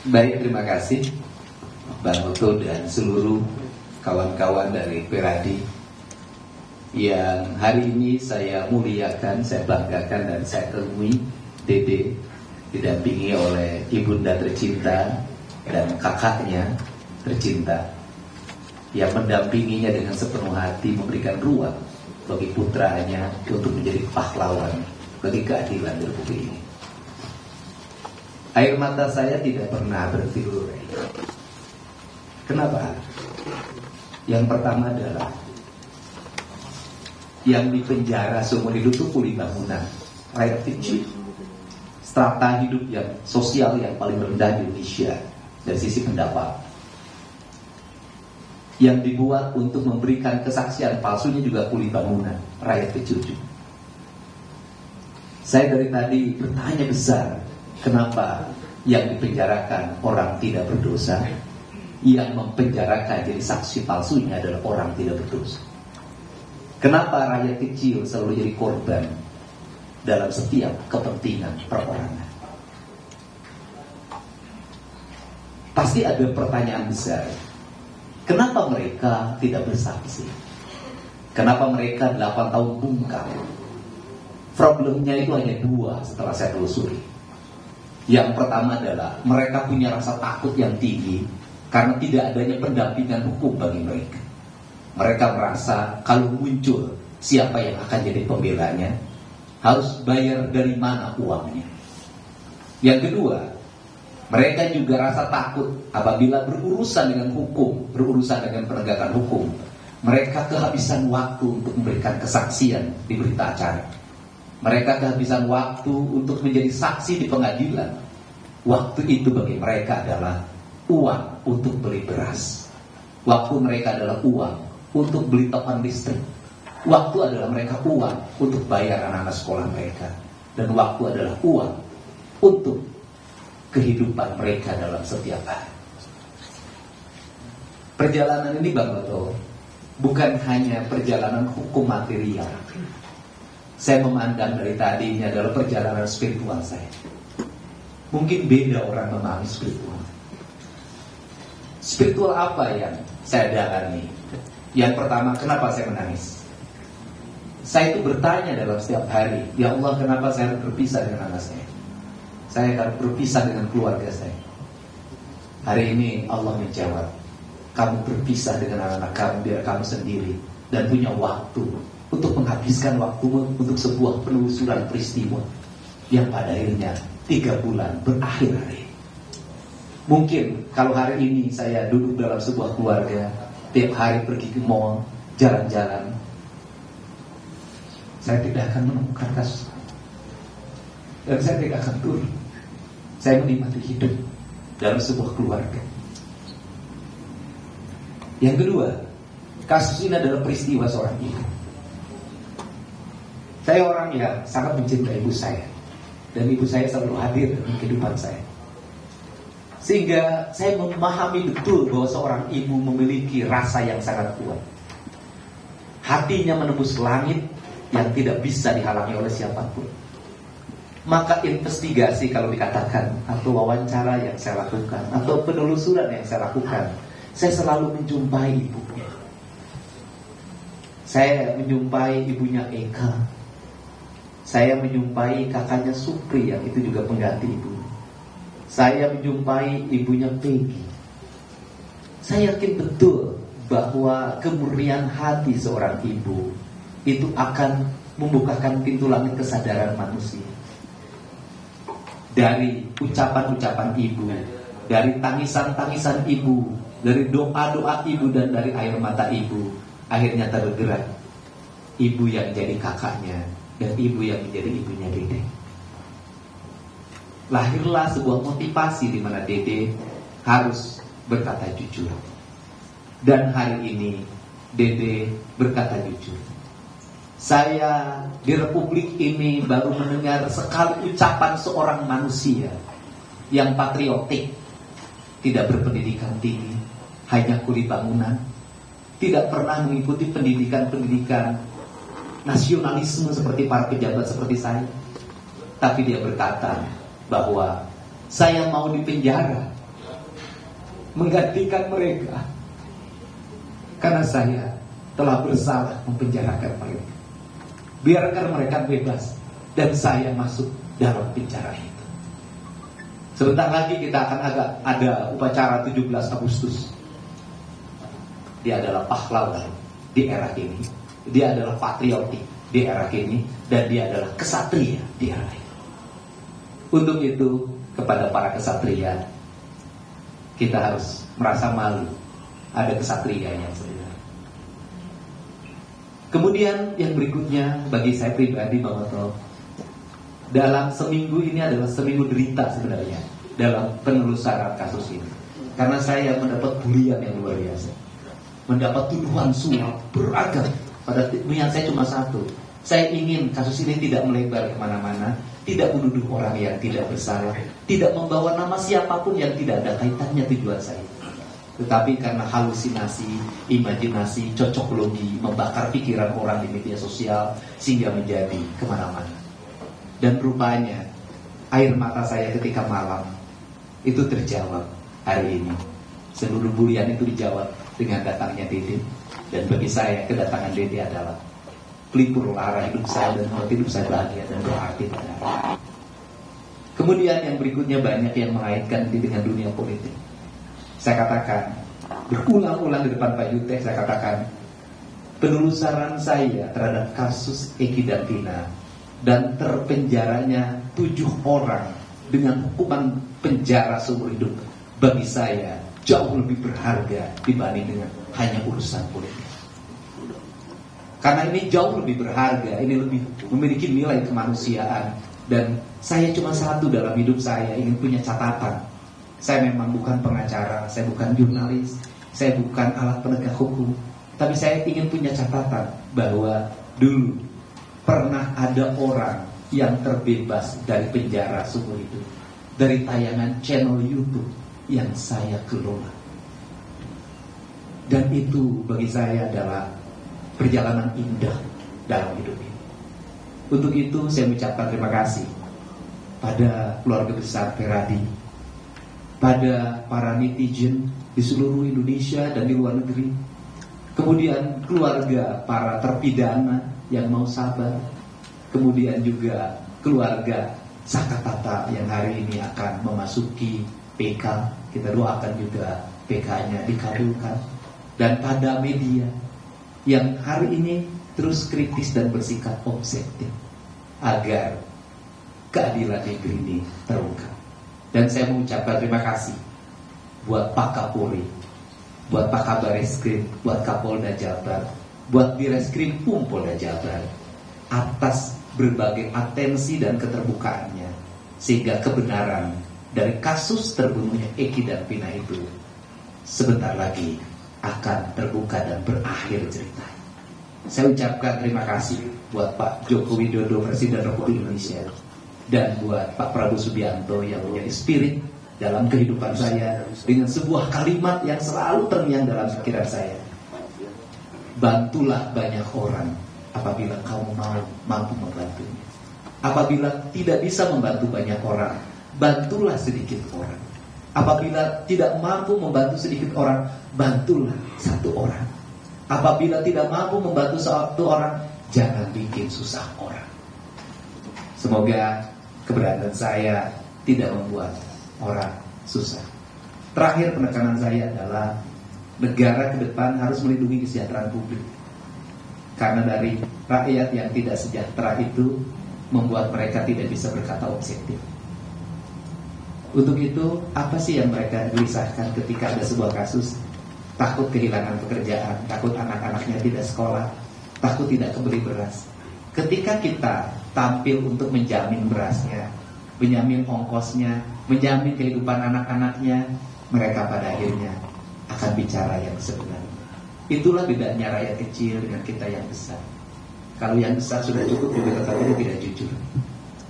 Baik, terima kasih Bang Oto dan seluruh kawan-kawan dari Peradi yang hari ini saya muliakan, saya banggakan dan saya temui Dede didampingi oleh ibunda tercinta dan kakaknya tercinta yang mendampinginya dengan sepenuh hati, memberikan ruang bagi putranya untuk menjadi pahlawan bagi keadilan di Republik ini. Air mata saya tidak pernah berhenti. Kenapa? Yang pertama adalah yang dipenjara seumur hidup itu kuli bangunan, rakyat kecil, strata hidup yang sosial yang paling rendah di Indonesia dari sisi pendapat. Yang dibuat untuk memberikan kesaksian palsunya juga kuli bangunan, rakyat kecil juga. Saya dari tadi bertanya besar, kenapa yang dipenjarakan orang tidak berdosa, yang mempenjarakan jadi saksi palsunya adalah orang tidak berdosa? Kenapa rakyat kecil selalu jadi korban dalam setiap kepentingan perorangan? Pasti ada pertanyaan besar. Kenapa mereka tidak bersaksi? Kenapa mereka 8 tahun bungkam? Problemnya itu hanya 2 setelah saya telusuri. Yang pertama adalah mereka punya rasa takut yang tinggi karena tidak adanya pendampingan hukum bagi mereka. Mereka merasa kalau muncul siapa yang akan jadi pembelanya, harus bayar dari mana uangnya. Yang kedua, mereka juga rasa takut apabila berurusan dengan hukum, berurusan dengan penegakan hukum. Mereka kehabisan waktu untuk memberikan kesaksian di berita acara. Mereka kehabisan waktu untuk menjadi saksi di pengadilan. Waktu itu bagi mereka adalah uang untuk beli beras. Waktu mereka adalah uang untuk beli token listrik. Waktu adalah mereka uang untuk bayar anak-anak sekolah mereka. Dan waktu adalah uang untuk kehidupan mereka dalam setiap hari. Perjalanan ini Bang Oto bukan hanya perjalanan hukum material. Saya memandang dari tadi ini adalah perjalanan spiritual saya. Mungkin beda orang memahami spiritual. Spiritual apa yang saya dalami? Yang pertama, kenapa saya menangis? Saya itu bertanya dalam setiap hari, ya Allah, kenapa saya harus berpisah dengan anak saya? Saya harus berpisah dengan keluarga saya. Hari ini Allah menjawab, kamu berpisah dengan anak-anak kamu biar kamu sendiri dan punya waktu untuk menghabiskan waktumu untuk sebuah penelusuran peristiwa yang pada akhirnya 3 bulan berakhir hari. Mungkin kalau hari ini saya duduk dalam sebuah keluarga, tiap hari pergi ke mall, jalan-jalan, saya tidak akan menemukan kasus dan saya tidak akan turun. Saya menikmati hidup dalam sebuah keluarga. Yang kedua, kasus ini adalah peristiwa seorang ibu. Saya orang yang sangat mencintai ibu saya, dan ibu saya selalu hadir dalam kehidupan saya. Sehingga saya memahami betul bahwa seorang ibu memiliki rasa yang sangat kuat. Hatinya menembus langit yang tidak bisa dihalangi oleh siapapun. Maka investigasi kalau dikatakan, atau wawancara yang saya lakukan, atau penelusuran yang saya lakukan, saya selalu menjumpai ibunya. Saya menjumpai ibunya Eka. Saya menjumpai kakaknya Supri yang itu juga pengganti ibu. Saya menjumpai ibunya Peggy. Saya yakin betul bahwa kemurnian hati seorang ibu itu akan membukakan pintu langit kesadaran manusia. Dari ucapan-ucapan ibu, dari tangisan-tangisan ibu, dari doa-doa ibu dan dari air mata ibu, akhirnya tergerak ibu yang jadi kakaknya dan ibu yang menjadi ibunya Dede. Lahirlah sebuah motivasi di mana Dede harus berkata jujur. Dan hari ini Dede berkata jujur. Saya di Republik ini baru mendengar sekali ucapan seorang manusia yang patriotik, tidak berpendidikan tinggi, hanya kuli bangunan, tidak pernah mengikuti pendidikan-pendidikan nasionalisme seperti para pejabat seperti saya. Tapi dia berkata bahwa saya mau dipenjara menggantikan mereka, karena saya telah bersalah mempenjarakan mereka. Biarkan mereka bebas dan saya masuk dalam penjara itu. Sebentar lagi kita akan ada upacara 17 Agustus. Dia adalah pahlawan di era ini. Dia adalah patriotik di era ini. Dan dia adalah kesatria di era ini. Untuk itu, kepada para kesatria, kita harus merasa malu ada kesatria yang sebenarnya. Kemudian yang berikutnya bagi saya pribadi, Bang Otto, dalam seminggu ini adalah seminggu derita sebenarnya dalam penelusuran kasus ini. Karena saya mendapat bulian yang luar biasa, mendapat tuduhan suap beragam. Pada niat saya cuma satu, saya ingin kasus ini tidak melebar kemana-mana, tidak menuduh orang yang tidak bersalah, tidak membawa nama siapapun yang tidak ada kaitannya tujuan saya. Tetapi karena halusinasi, imajinasi, cocokologi, membakar pikiran orang di media sosial, sehingga menjadi kemana-mana. Dan rupanya air mata saya ketika malam itu terjawab hari ini. Seluruh bulian itu dijawab dengan datangnya Dede. Dan bagi saya kedatangan Dede adalah pelipur lara hidup saya dan membuat hidup saya bahagia dan berarti pada hari. Kemudian yang berikutnya banyak yang mengaitkan ini dengan dunia politik. Saya katakan berulang-ulang di depan Pak Yute, saya katakan penelusuran saya terhadap kasus Eki dan Tina dan terpenjaranya 7 orang dengan hukuman penjara seumur hidup bagi saya jauh lebih berharga dibanding dengan hanya urusan politik. Karena ini jauh lebih berharga, ini lebih memiliki nilai kemanusiaan. Dan saya cuma satu dalam hidup saya, ingin punya catatan. Saya memang bukan pengacara, saya bukan jurnalis, saya bukan alat penegak hukum, tapi saya ingin punya catatan bahwa dulu pernah ada orang yang terbebas dari penjara seumur hidup dari tayangan channel YouTube yang saya kelola. Dan itu bagi saya adalah perjalanan indah dalam hidup ini. Untuk itu saya mengucapkan terima kasih pada keluarga besar Peradi, pada para netizen di seluruh Indonesia dan di luar negeri, kemudian keluarga para terpidana yang mau sabar, kemudian juga keluarga Sakatata yang hari ini akan memasuki PK, kita doakan juga PK-nya dikabulkan, dan pada media yang hari ini terus kritis dan bersikap objektif agar keadilan negeri ini terungkap. Dan saya mengucapkan terima kasih buat Pak Kapolri, buat Pak Kabar Eskrim, buat Kapolda Jabar, buat Direskrim Polda Jabar atas berbagai atensi dan keterbukaannya, sehingga kebenaran dari kasus terbunuhnya Eki dan Pina itu sebentar lagi akan terbuka dan berakhir ceritanya. Saya ucapkan terima kasih buat Pak Joko Widodo, Presiden Republik Indonesia, dan buat Pak Prabowo Subianto yang menjadi spirit dalam kehidupan saya dengan sebuah kalimat yang selalu terngiang dalam pikiran saya. Bantulah banyak orang apabila kamu mampu membantunya. Apabila tidak bisa membantu banyak orang, bantulah sedikit orang. Apabila tidak mampu membantu sedikit orang, bantulah satu orang. Apabila tidak mampu membantu satu orang, jangan bikin susah orang. Semoga keberadaan saya tidak membuat orang susah. Terakhir, penekanan saya adalah negara ke depan harus melindungi kesejahteraan publik. Karena dari rakyat yang tidak sejahtera itu membuat mereka tidak bisa berkata objektif. Untuk itu, apa sih yang mereka gelisahkan ketika ada sebuah kasus? Takut kehilangan pekerjaan, takut anak-anaknya tidak sekolah, takut tidak kebeli beras. Ketika kita tampil untuk menjamin berasnya, menjamin ongkosnya, menjamin kehidupan anak-anaknya, mereka pada akhirnya akan bicara yang sebenarnya. Itulah bedanya rakyat kecil dengan kita yang besar. Kalau yang besar sudah cukup juga tetap tidak jujur.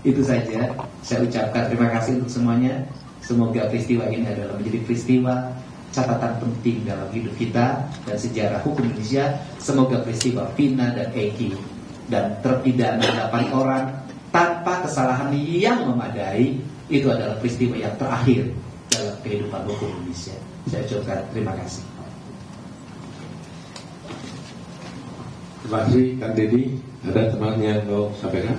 Itu saja. Saya ucapkan terima kasih untuk semuanya. Semoga peristiwa ini adalah menjadi peristiwa catatan penting dalam hidup kita dan sejarah hukum Indonesia. Semoga peristiwa Pina dan Eki dan terpidana 8 orang tanpa kesalahan yang memadai itu adalah peristiwa yang terakhir dalam kehidupan hukum Indonesia. Saya ucapkan terima kasih. Terima kasih Kang Deddy. Ada teman yang mau sampaikan?